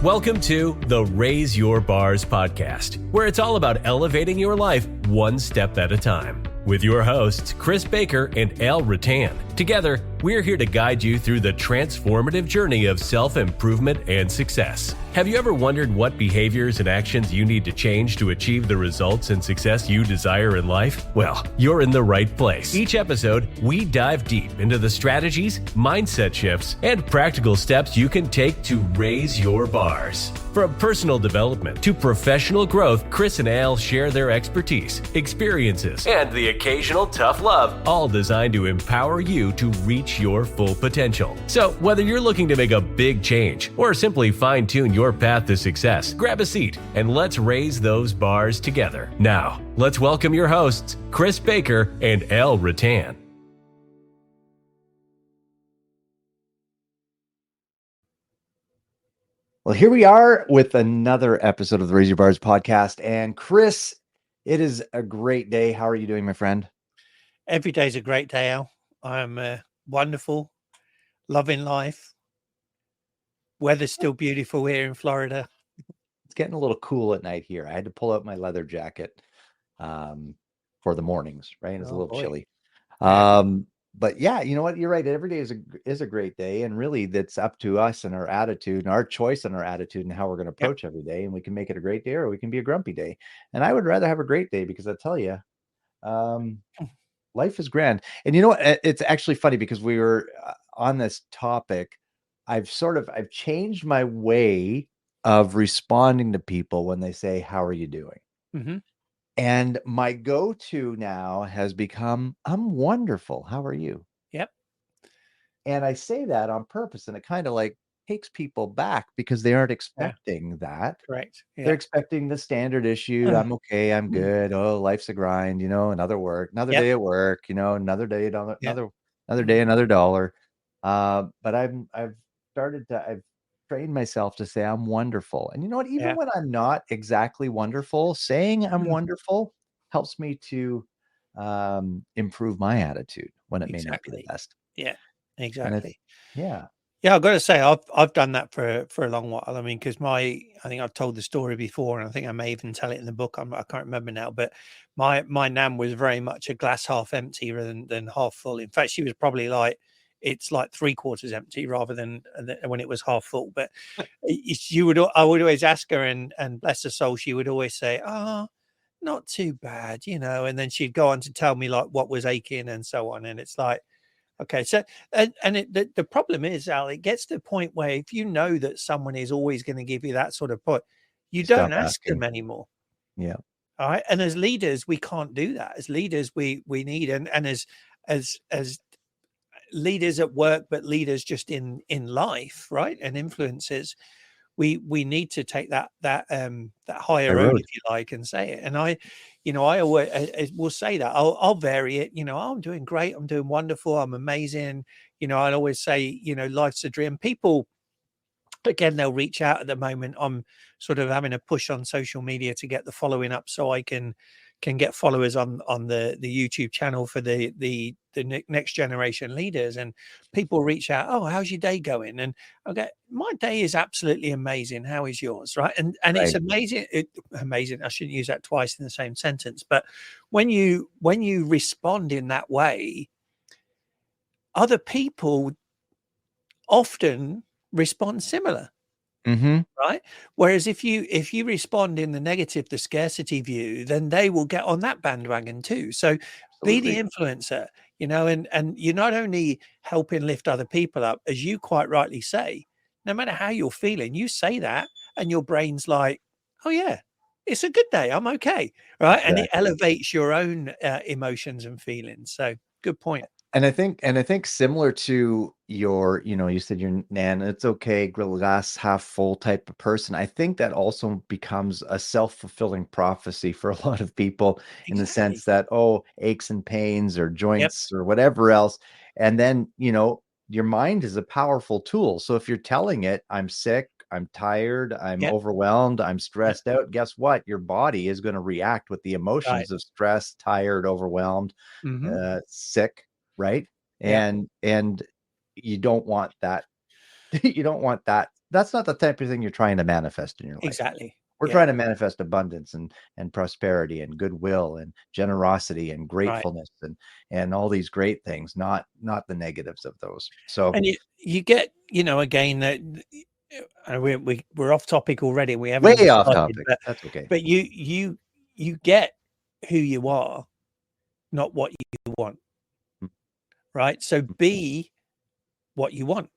Welcome to the Raise Your Bars podcast, where it's all about elevating your life one step at a time. With your hosts, Chris Baker and Al Rattan. Together, we're here to guide you through the transformative journey of self-improvement and success. Have you ever wondered what behaviors and actions you need to change to achieve the results and success you desire in life? Well, you're in the right place. Each episode, we dive deep into the strategies, mindset shifts, and practical steps you can take to raise your bars. From personal development to professional growth, Chris and Al share their expertise, experiences, and the occasional tough love, all designed to empower you to reach your full potential. So, whether you're looking to make a big change or simply fine-tune your path to success, grab a seat and let's raise those bars together. Now, let's welcome your hosts, Chris Baker and Al Rattan. Well, here we are with another episode of the Raise Your Bars podcast. And Chris, it is a great day. How are you doing, my friend? Every day's a great day, Al. I'm wonderful, loving life. Weather's still beautiful here in Florida. It's getting a little cool at night here. I had to pull out my leather jacket for the mornings, right? It's a little chilly. But yeah, you know what? You're right. Every day is a great day. And really, that's up to us and our attitude and our choice and our attitude and how we're going to approach every day. And we can make it a great day or we can be a grumpy day. And I would rather have a great day because I tell you, life is grand. And you know what? It's actually funny because we were on this topic. I've changed my way of responding to people when they say, "How are you doing?" Mm-hmm. And my go-to now has become, "I'm wonderful. How are you?" Yep. And I say that on purpose, and it kind of like takes people back because they aren't expecting that. Correct. Yeah. They're expecting the standard issue. I'm okay. I'm good. Oh, life's a grind. Another day at work. Another day, another day, another dollar. But I've trained myself to say I'm wonderful. And you know what? Even when I'm not exactly wonderful, saying I'm wonderful helps me to improve my attitude when it may not be the best. Yeah, exactly. Yeah. I've got to say I've done that for a long while. I mean, because I think I've told the story before, and I think I may even tell it in the book. I can't remember now, but my nan was very much a glass half empty rather than half full. In fact, she was probably like, it's like 3/4 empty rather than when it was half full. But I would always ask her, and bless her soul, she would always say, "Oh, not too bad," and then she'd go on to tell me like what was aching and so on. And it's like, okay, so the problem is, Al, it gets to the point where if you know that someone is always going to give you that sort of point, you don't ask them anymore. Yeah. All right. And as leaders, we can't do that. As leaders, we need and as leaders at work, but leaders just in life, right? And influences, we need to take that higher road, if you like, and say it. And I always will say that I'll vary it. I'm doing great. I'm doing wonderful. I'm amazing. I'd always say, life's a dream. People, again, they'll reach out at the moment. I'm sort of having a push on social media to get the following up so I can get followers on the YouTube channel for the next generation leaders. And people reach out, "Oh, how's your day going?" And I go, "My day is absolutely amazing. How is yours?" Right. And it's amazing. Amazing. I shouldn't use that twice in the same sentence. But when you respond in that way, other people often respond similar. Mm-hmm. Right. Whereas if you respond in the negative, the scarcity view, then they will get on that bandwagon too. So be the influencer, and you're not only helping lift other people up, as you quite rightly say, no matter how you're feeling, you say that and your brain's like, "Oh yeah, it's a good day. I'm okay." Right. Exactly. And it elevates your own emotions and feelings. So good point. And I think similar to your, you said your nan, it's okay, glass half full type of person. I think that also becomes a self-fulfilling prophecy for a lot of people in the sense that, aches and pains or joints or whatever else. And then, your mind is a powerful tool. So if you're telling it, "I'm sick, I'm tired, I'm overwhelmed, I'm stressed out," guess what? Your body is going to react with the emotions of stress, tired, overwhelmed, sick. Right. And you don't want that. You don't want that that's not the type of thing you're trying to manifest in your life. Exactly. We're Yeah. trying to manifest abundance and prosperity and goodwill and generosity and Right. gratefulness and all these great things, not the negatives of those. So And you get, again, that we're off topic already. We haven't way even off started, topic. That's okay. but you get who you are, not what you want, Mm, right? So mm, be what you want,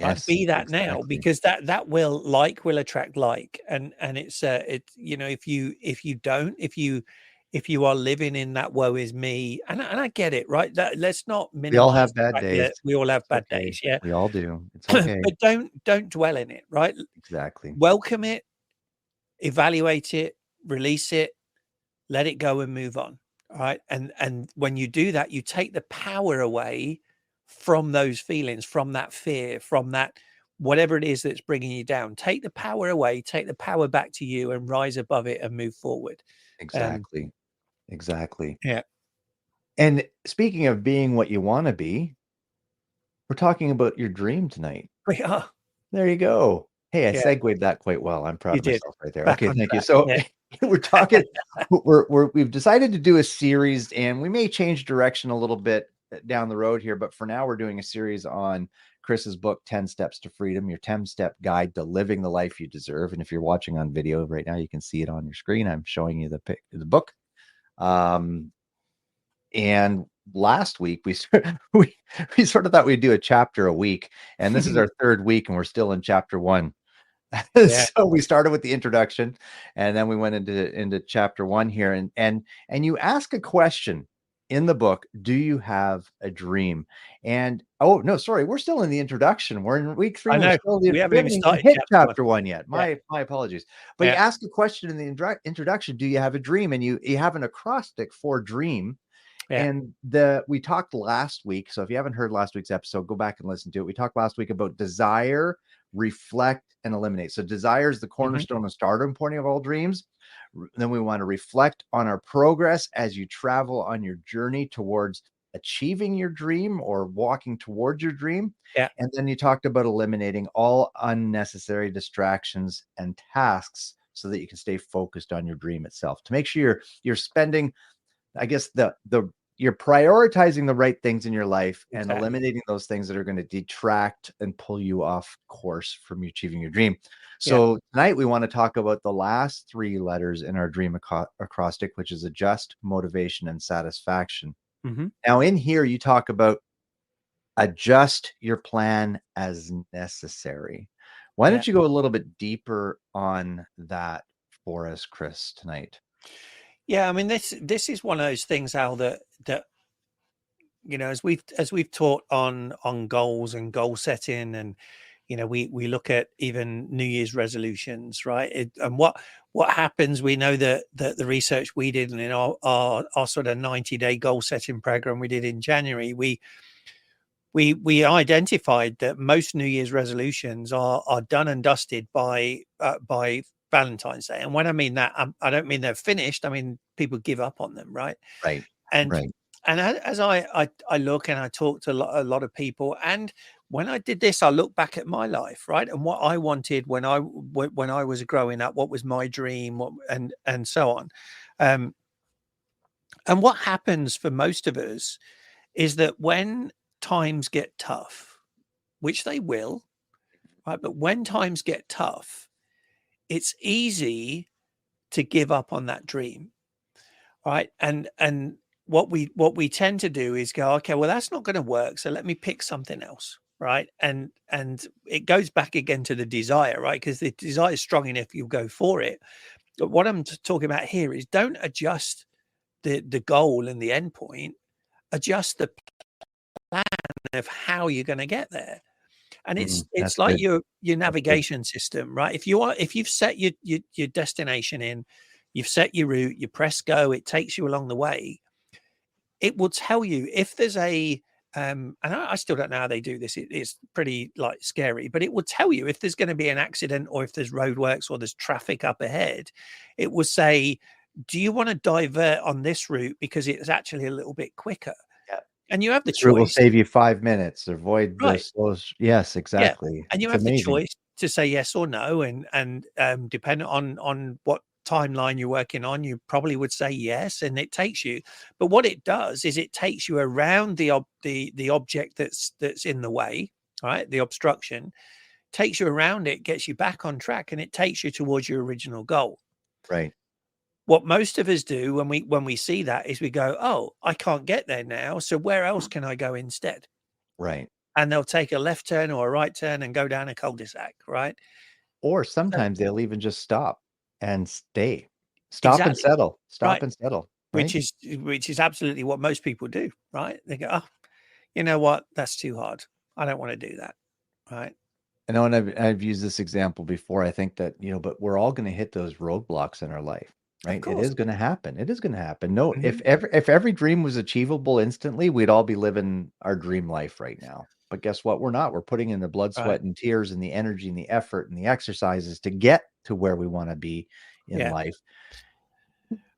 right? yes, Be that now, exactly. because that will attract like, and it's if you don't, if you are living in that woe is me, and I get it, right? That let's not We all minimize have the bad fact days. that we all have It's bad okay. days, yeah. We all do. It's okay. But don't dwell in it, right? Exactly. Welcome it, evaluate it, release it, let it go and move on. All right. And when you do that, you take the power away from those feelings, from that fear, from that whatever it is that's bringing you down. Take the power away, take the power back to you, and rise above it and move forward. Exactly. Exactly. Yeah. And speaking of being what you want to be, we're talking about your dream tonight. We are. There you go. Hey, I Yeah. segued that quite well. I'm proud You of did. myself right there. Back Okay, on thank you. track. So Yeah. we're talking, we've decided to do a series, and we may change direction a little bit down the road here, but for now, we're doing a series on Chris's book, 10 Steps to Freedom, your 10-step guide to living the life you deserve. And if you're watching on video right now, you can see it on your screen. I'm showing you the book. And last week we sort of thought we'd do a chapter a week, and this is our third week, and we're still in chapter 1. Yeah. So we started with the introduction, and then we went into chapter 1 here, and you ask a question in the book: do you have a dream? And oh no, sorry, we're still in the introduction. We're in week 3. I We're know. still We haven't even started hit chapter 1. chapter 1 yet. Yeah. My apologies. But you Yeah. ask a question in the introduction: do you have a dream? And you have an acrostic for dream. Yeah. And we talked last week. So if you haven't heard last week's episode, go back and listen to it. We talked last week about desire, reflect, and eliminate. So desire is the cornerstone and starting point of all dreams. Then we want to reflect on our progress as you travel on your journey towards achieving your dream or walking towards your dream. Yeah. And then you talked about eliminating all unnecessary distractions and tasks so that you can stay focused on your dream itself, to make sure you're spending, I guess, you're prioritizing the right things in your life and Exactly. eliminating those things that are going to detract and pull you off course from you achieving your dream. So tonight we want to talk about the last 3 letters in our dream acrostic, which is adjust, motivation, and satisfaction. Now in here, you talk about adjust your plan as necessary. Why don't you go a little bit deeper on that for us, Chris, tonight? Yeah, I mean, this is one of those things, Al, that as we've taught on goals and goal setting, and we look at even New Year's resolutions, right? And what happens? We know that the research we did, and in our sort of 90-day goal setting program we did in January, we identified that most New Year's resolutions are done and dusted by Valentine's Day. And when I mean that, I don't mean they're finished. I mean people give up on them, right? Right. And right. and as I look and I talk to a lot of people, and when I did this, I look back at my life, right, and what I wanted when I was growing up, what was my dream, and so on. And what happens for most of us is that when times get tough, which they will, right, but when times get tough, it's easy to give up on that dream, right? And what we tend to do is go, okay, well that's not going to work, so let me pick something else, right? And it goes back again to the desire, right? Because the desire is strong enough, you'll go for it. But what I'm talking about here is don't adjust the goal and the end point, adjust the plan of how you're going to get there. And it's That's like good. your That's good. navigation system, right? If you've set your destination in, you've set your route, you press go, it takes you along the way. It will tell you if there's a and I still don't know how they do this. It's pretty like scary, but it will tell you if there's going to be an accident or if there's roadworks or there's traffic up ahead. It will say, do you want to divert on this route because it's actually a little bit quicker? Yeah. And you have the This route will choice, save you 5 minutes. Avoid right? this. Yes, Yeah, exactly. and you It's have the amazing. choice to say yes or no, and depending on what timeline you're working on, you probably would say yes, and it takes you. But what it does is it takes you around the object that's in the way, right? The obstruction takes you around it, gets you back on track, and it takes you towards your original goal. Right. What most of us do when we see that is we go, oh, I can't get there now, so where else can I go instead? Right. And they'll take a left turn or a right turn and go down a cul-de-sac, right? Or So sometimes they'll even just stop and stay. Stop and exactly, settle. Stop right. and settle. Which Right. is absolutely what most people do, right? They go, oh, you know what? That's too hard. I don't want to do that, right? I know, and I've used this example before. I think that, but we're all going to hit those roadblocks in our life, Of right? It course. is going to happen. It is going to happen. No, Mhm. if every dream was achievable instantly, we'd all be living our dream life right now. But guess what? We're not. We're putting in the blood, Right. sweat, and tears, and the energy, and the effort, and the exercises to get to where we want to be in Yeah. life.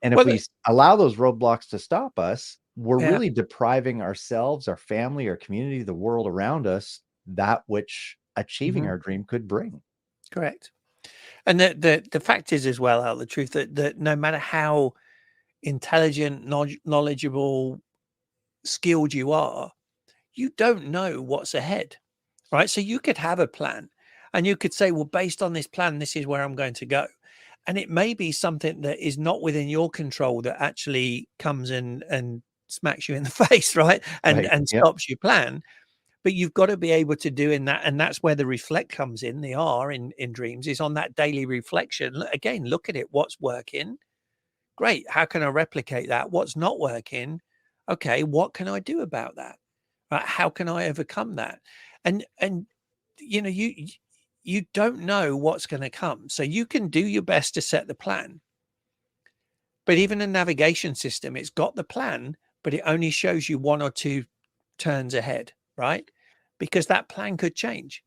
And if Well, we allow those roadblocks to stop us, we're yeah. really depriving ourselves, our family, our community, the world around us, that which achieving Mhm. our dream could bring. Correct. And the fact is as well, Al, the truth that no matter how intelligent, knowledgeable, skilled you don't know what's ahead, right? So you could have a plan and you could say, well, based on this plan, this is where I'm going to go. And it may be something that is not within your control that actually comes in and smacks you in the face, right? Right. And Yep. stops your plan. But you've got to be able to do in that. And that's where the reflect comes in. The R in dreams is on that daily reflection. Again, look at it. What's working? Great. How can I replicate that? What's not working? Okay, what can I do about that? Right? How can I overcome that? And you know, you don't know what's going to come. So you can do your best to set the plan. But even a navigation system, it's got the plan, but it only shows you one or two turns ahead, right? Because that plan could change.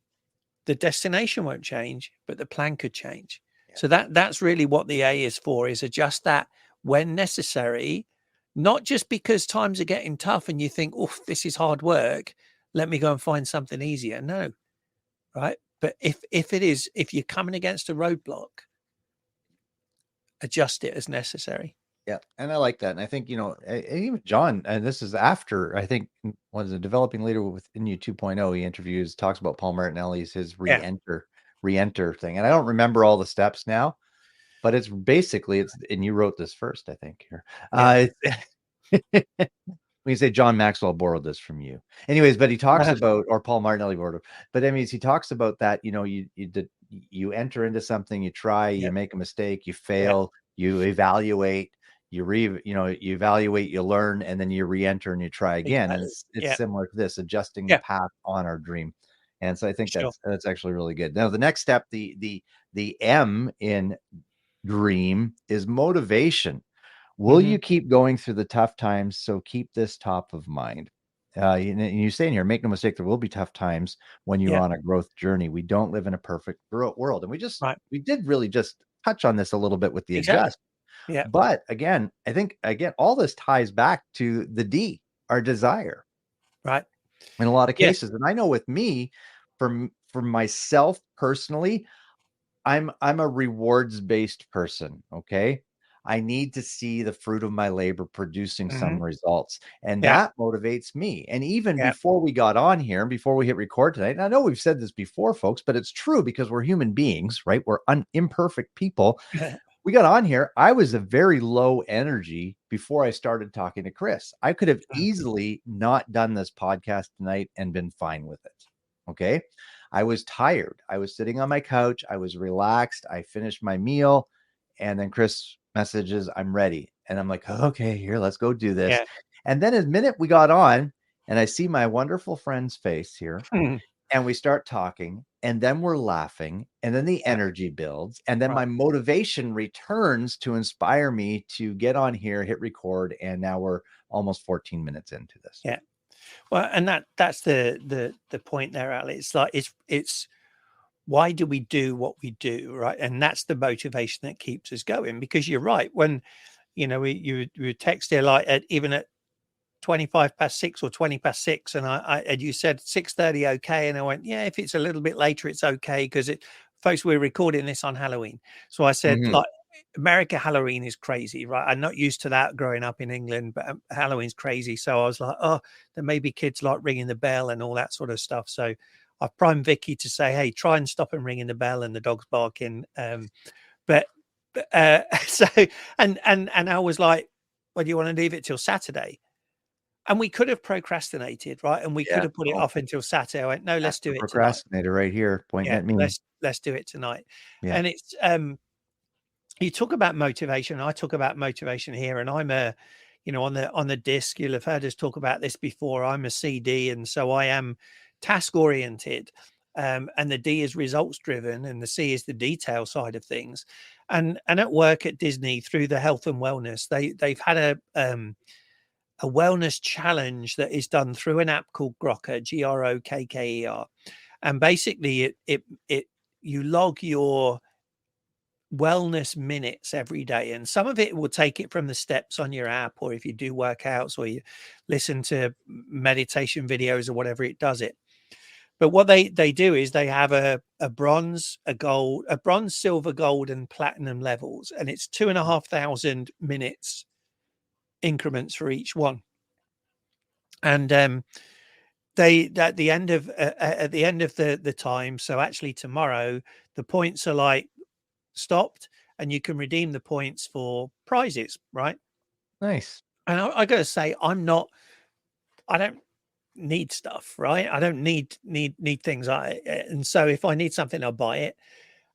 The destination won't change, but the plan could change. Yeah. So that's really what the A is for, is adjust that when necessary, not just because times are getting tough and you think, oh, this is hard work. Let me go and find something easier. No, right. But if you're coming against a roadblock, adjust it as necessary. Yeah. And I like that. And I think, and even John, and this is after, I think, was a developing leader within you 2.0. He talks about Paul Martinelli's, his Yeah. re-enter thing. And I don't remember all the steps now, but it's basically, and you wrote this first, I think here. Yeah. When you say John Maxwell borrowed this from you. Anyways, but he talks about, or Paul Martinelli borrowed it. But I mean, he talks about that, you enter into something, you try, Yeah. you make a mistake, you Yeah. fail, you evaluate, you evaluate, you learn, and then you re-enter and you try again. And Exactly. it's similar to this, adjusting the Yeah. path on our dream. And so I think Sure. that's actually really good. Now, the next step, the M in dream is motivation. Will Mhm. you keep going through the tough times? So keep this top of mind. You say in here, make no mistake, there will be tough times when you're Yeah. on a growth journey. We don't live in a perfect world. And Right. we did really just touch on this a little bit with the Exactly. adjust. Yeah. But again, I think, all this ties back to the D, our desire, Right. in a lot of Yes. cases. And I know with me, for myself personally, I'm a rewards-based person, okay? I need to see the fruit of my labor producing some Mhm. results, and Yeah. that motivates me. And even Yeah. before we got on here, and before we hit record tonight, and I know we've said this before, folks, but it's true because we're human beings, right? We're imperfect people. We got on here, I was a very low energy before I started talking to Chris. I could have easily not done this podcast tonight and been fine with it, okay? I was tired. I was sitting on my couch. I was relaxed. I finished my meal. And then Chris messages, I'm ready. And I'm like, okay, here, let's go do this. Yeah. And then the minute we got on, and I see my wonderful friend's face here, Mhm. and we start talking, and then we're laughing, and then the Yeah. energy builds, and then my Right. motivation returns to inspire me to get on here, hit record, and now we're almost 14 minutes into this. Yeah. Well, and that's the point there, Ali. It's like it's why do we do what we do, right? And that's the motivation that keeps us going. Because you're right. When you text here like even at 25 past 6 or 20 past 6, and I and you said 6:30 okay, and I went, yeah, if it's a little bit later it's okay because folks, we're recording this on Halloween. So I said, Mhm. like, America Halloween is crazy, right? I'm not used to that growing up in England, but Halloween's crazy. So I was like, oh, there may be kids like ringing the bell and all that sort of stuff. So I've primed Vicky to say, hey, try and stop them ringing the bell and the dog's barking. But so and I was like, well, do you want to leave it till Saturday? And we could have procrastinated, right? And we could Yeah. have put it Oh, off until Saturday. I went, no, let's that's do the it tonight. procrastinator right here pointing Yeah, at me. let's do it tonight. Yeah. And it's you talk about motivation. I talk about motivation here, and I'm a, on the disc. You'll have heard us talk about this before. I'm a CD, and so I am task oriented, and the D is results driven, and the C is the detail side of things. And at work at Disney through the health and wellness, they've had a wellness challenge that is done through an app called Grokker, Grokker, and basically it you log your wellness minutes every day, and some of it will take it from the steps on your app, or if you do workouts or you listen to meditation videos or whatever, it does it. But what they do is they have a bronze, a gold, a bronze, silver, gold, and platinum levels, and it's 2,500 minutes increments for each one. And they at the end of the time, so actually tomorrow, the points are like stopped, and you can redeem the points for prizes, right? Nice. And I gotta say, I don't need stuff, right? I don't need things. And so if I need something, I'll buy it.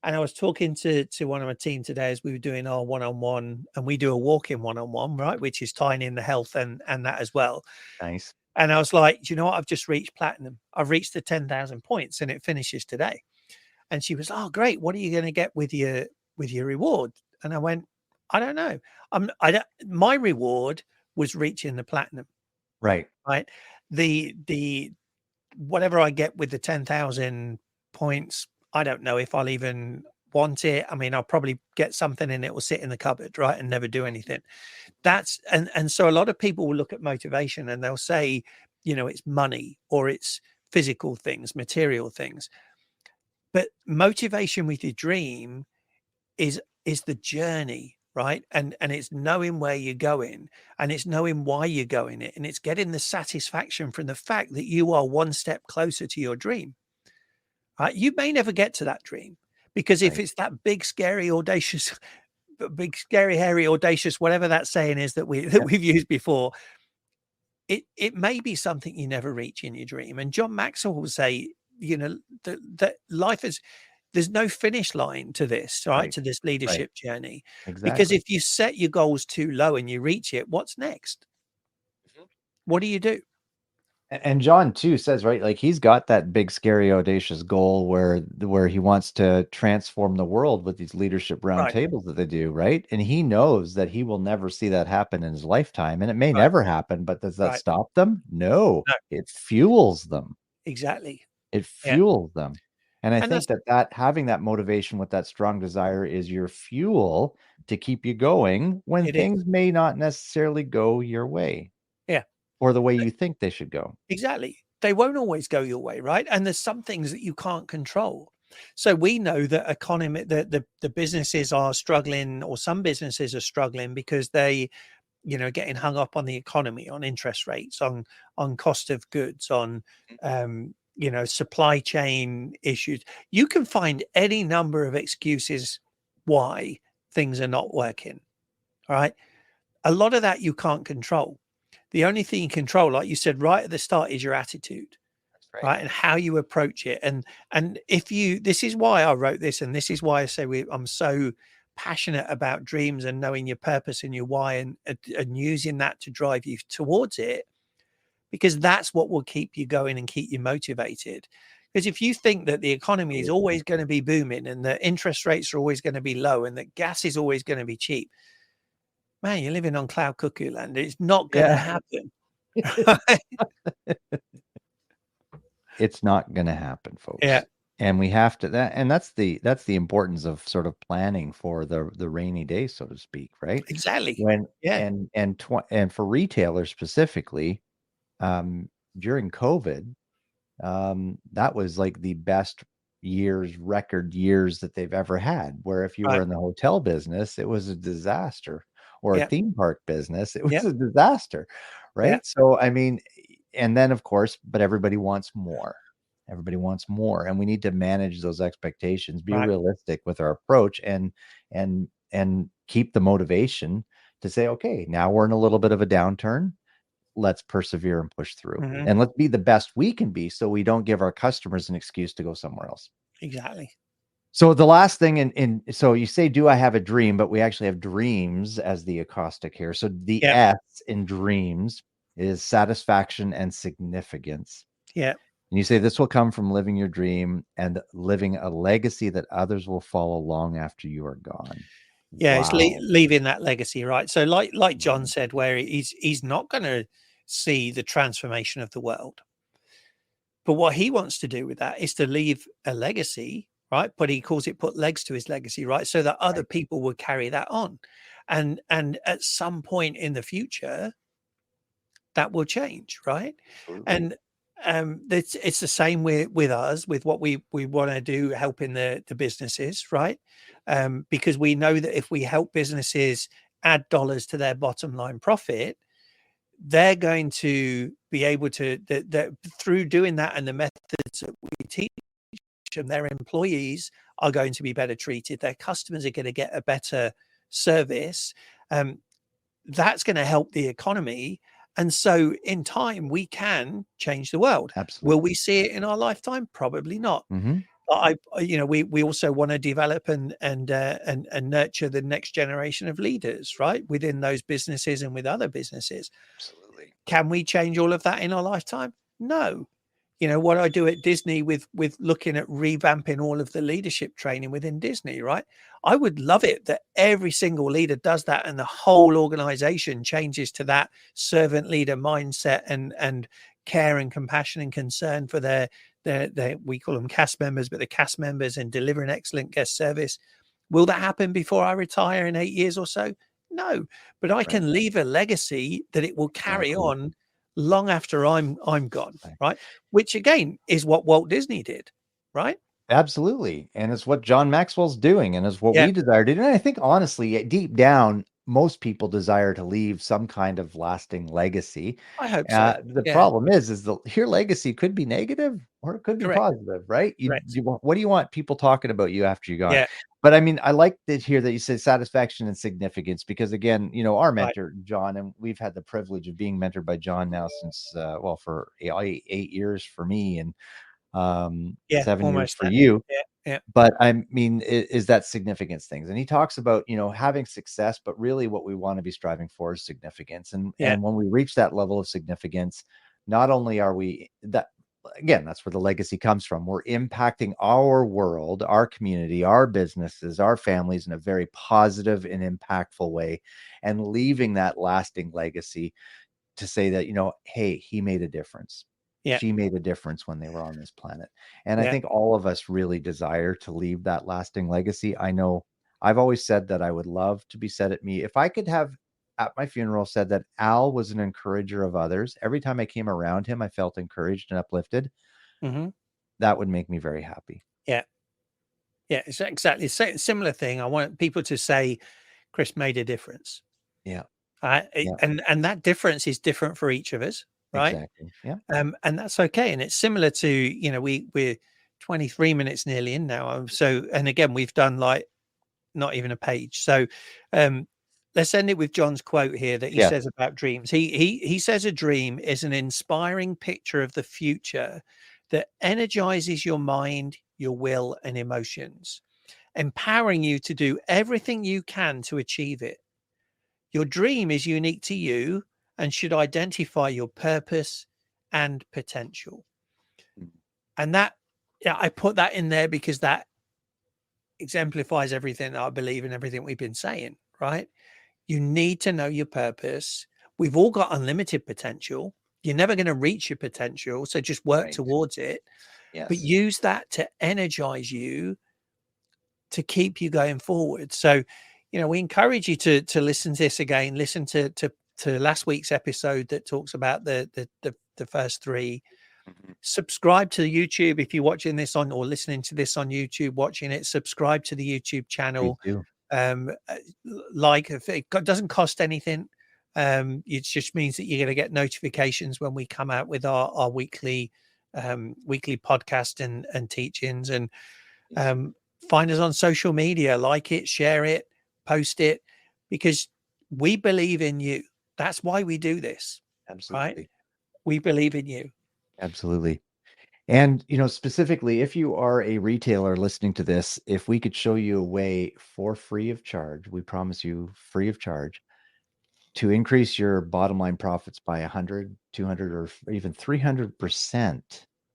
And I was talking to one of my team today as we were doing our one-on-one, and we do a walk-in one-on-one, right, which is tying in the health and that as well. Nice. And I was like, do you know what? I've just reached platinum. I've reached the 10,000 points, and it finishes today. And she was, oh, great. What are you going to get with your reward? And I went, I don't know. I don't, my reward was reaching the platinum, Right. right? The whatever I get with the 10,000 points, I don't know if I'll even want it. I mean, I'll probably get something and it will sit in the cupboard, right, and never do anything. That's and so a lot of people will look at motivation and they'll say, it's money or it's physical things, material things. But motivation with your dream is the journey, right? And it's knowing where you're going, and it's knowing why you're going it, and it's getting the satisfaction from the fact that you are one step closer to your dream. Right? You may never get to that dream, because if Right. it's that big, scary, audacious, big, scary, hairy, audacious, whatever that saying is that Yep. we've used before, it may be something you never reach in your dream. And John Maxwell will say, that life is, there's no finish line to this, right? Right. To this Right. leadership journey. Because Exactly. if you set your goals too low and you reach it, what's next? Mhm. What do you do? And John too says, right, like he's got that big, scary, audacious goal where he wants to transform the world with these leadership Right, roundtables that they do, right? And he knows that he will never see that happen in his lifetime, and it may right, never happen, but does that right. stop them? No, No, it fuels them. exactly. It Yeah. fuels them. And I And think that's that having that motivation with that strong desire is your fuel to keep you going when it is. things may not necessarily go your way Yeah. or the way you think they should go. Exactly. They won't always go your way, right? And there's some things that you can't control. So we know that economy, the businesses are struggling, or some businesses are struggling because they, getting hung up on the economy, on interest rates, on cost of goods, on supply chain issues. You can find any number of excuses why things are not working. All right. A lot of that you can't control. The only thing you control, like you said right at the start, is your attitude, That's right. right? And how you approach it. And if you, this is why I wrote this, and this is why I say I'm so passionate about dreams and knowing your purpose and your why, and using that to drive you towards it, because that's what will keep you going and keep you motivated. Because if you think that the economy is always going to be booming and the interest rates are always going to be low and that gas is always going to be cheap, man, you're living on cloud cuckoo land. It's not going to Yeah. happen. It's not gonna happen, Yeah, folks. And we have to that and that's the importance of sort of planning for the rainy day, so to speak, right? exactly. When Yeah, and for retailers specifically, during COVID, that was like the best years, record years that they've ever had. Where if you were Right. in the hotel business, it was a disaster, or a Yeah. theme park business, it was Yeah. a disaster, Yeah. right? So, I mean, and then of course, but everybody wants more. Everybody wants more, and we need to manage those expectations, be Right. realistic with our approach, and keep the motivation to say, okay, now we're in a little bit of a downturn. Let's persevere and push through. Hmm. And let's be the best we can be so we don't give our customers an excuse to go somewhere else. Exactly. So the last thing in so you say, do I have a dream? But we actually have dreams as the acrostic here. So the Yeah. S in dreams is satisfaction and significance. Yeah. And you say this will come from living your dream and living a legacy that others will follow long after you are gone. Yeah, it's Wow. leaving that legacy, right? So, like John said, where he's not going to see the transformation of the world, but what he wants to do with that is to leave a legacy, right? But he calls it put legs to his legacy, right? So that other Right. people will carry that on, and at some point in the future, that will change, right? Absolutely. And it's the same with us, with what we want to do, helping the businesses, right? Because we know that if we help businesses add dollars to their bottom line profit, they're going to be able to that through doing that, and the methods that we teach them, their employees are going to be better treated, their customers are going to get a better service. That's going to help the economy. And so in time, we can change the world. Absolutely. Will we see it in our lifetime? Probably not. Mm-hmm. But we also want to develop and nurture the next generation of leaders, right? Within those businesses and with other businesses. Absolutely. Can we change all of that in our lifetime? No. What I do at Disney with looking at revamping all of the leadership training within Disney, right? I would love it that every single leader does that and the whole organization changes to that servant leader mindset and care and compassion and concern for their we call them cast members, but the cast members, and delivering excellent guest service. Will that happen before I retire in 8 years or so? No, but I Right. can leave a legacy that it will carry Exactly. on long after I'm gone, Right. right? Which again is what Walt Disney did, right? Absolutely. And it's what John Maxwell's doing, and it's what Yeah, we desire to do. And I think honestly, deep down, most people desire to leave some kind of lasting legacy. I hope so. The Yeah, problem is your legacy could be negative or it could be correct, positive, right? correct. What do you want people talking about you after you're gone? Yeah, But I mean, I like to hear that you say satisfaction and significance, because again, our right. mentor, John, and we've had the privilege of being mentored by John now since, for 8 years for me, and Yeah, 7 years almost for that. you. Yeah, yeah, But I mean, is that significance things? And he talks about, having success, but really what we want to be striving for is significance. And yeah, when we reach that level of significance, not only are we that again, that's where the legacy comes from. We're impacting our world, our community, our businesses, our families in a very positive and impactful way, and leaving that lasting legacy to say that, hey, he made a difference. yeah, She made a difference when they were on this planet. And I yeah. think all of us really desire to leave that lasting legacy. I know I've always said that I would love to be said at me. If I could have at my funeral said that Al was an encourager of others, every time I came around him, I felt encouraged and uplifted. Hmm. That would make me very happy. Yeah, yeah. It's exactly similar thing. I want people to say, Chris made a difference. Yeah. It- Yeah. and that difference is different for each of us, right? Exactly. Yeah. And that's okay. And it's similar to, we're 23 minutes nearly in now. So, and again, we've done like not even a page. So, let's end it with John's quote here that he Yeah. says about dreams. He says a dream is an inspiring picture of the future that energizes your mind, your will, and emotions, empowering you to do everything you can to achieve it. Your dream is unique to you and should identify your purpose and potential. And that, yeah, I put that in there because that exemplifies everything that I believe and everything we've been saying, right? You need to know your purpose. We've all got unlimited potential. You're never going to reach your potential. So just work Right. towards it, but Yes. use that to energize you to keep you going forward. So, we encourage you to listen to this again, listen to last week's episode that talks about the first three. Mhm. Subscribe to the YouTube if you're watching this on or listening to this on YouTube, watching it. Subscribe to the YouTube Please channel. do. Like, if it doesn't cost anything, it just means that you're going to get notifications when we come out with our weekly podcast and teachings. And find us on social media, like it, share it, post it, because we believe in you. That's why we do this, right? Absolutely. We believe in you. Absolutely. And, specifically, if you are a retailer listening to this, if we could show you a way for free of charge, we promise you free of charge, to increase your bottom line profits by 100, 200, or even 300%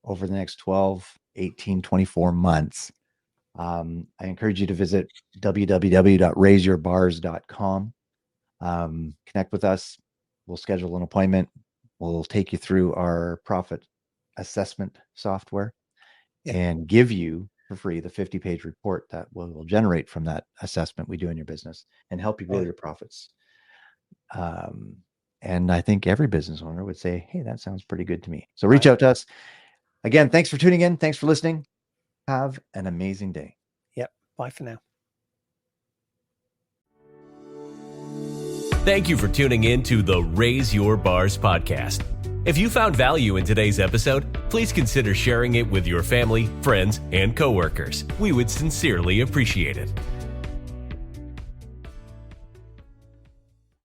over the next 12, 18, 24 months, I encourage you to visit www.raiseyourbars.com. Connect with us. We'll schedule an appointment. We'll take you through our profit assessment software and give you for free the 50-page report that will generate from that assessment we do in your business and help you grow your profits. And I think every business owner would say, hey, that sounds pretty good to me. So reach out to us. Again, thanks for tuning in. Thanks for listening. Have an amazing day. Yep. Bye for now. Thank you for tuning in to the Raise Your Bars podcast. If you found value in today's episode, please consider sharing it with your family, friends, and coworkers. We would sincerely appreciate it.